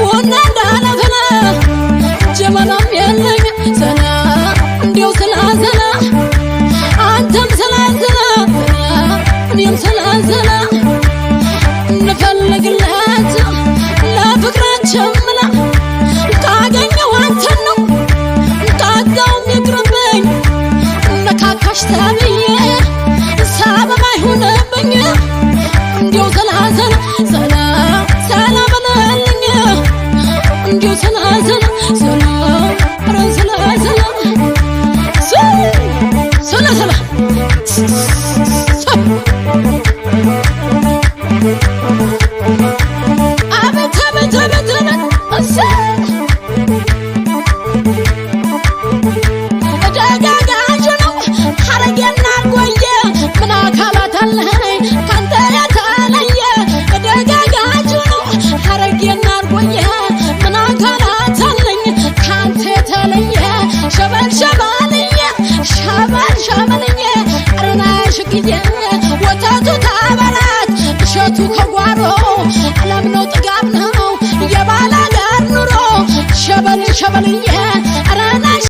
ونا دالفنا جمالم يلم سنا እንዲው ስላዘና አንተም ስላዘና እኔም ስላዘና እንፈልግለት ለፍቅራችን ምላ ካገኘው አንተን ነው ካጣው ይቅርብኝ ነካካሽ ተብዬ ሰበብ አይሆንብኝ እንዲው ስላዘና ሰላ ሰላ በለልኝ እንዲው ስላዘና ሰላ ረስላዘና ሰላ ሰላ አቤት አቤት አቤት አሳ ደጋጋጅ ነው ሐረጌና ቆየ ምን አካላት አለኝ ካንተ የተለየ ደጋጋጅ ነው ሐረጌና ቆየ ምን አካላት አለኝ ካንተ የተለየ ሸበል ሸበልዬ ሸበል ሸበልዬ አረናሽክዬ ወተቱ ታበላት እሸቱ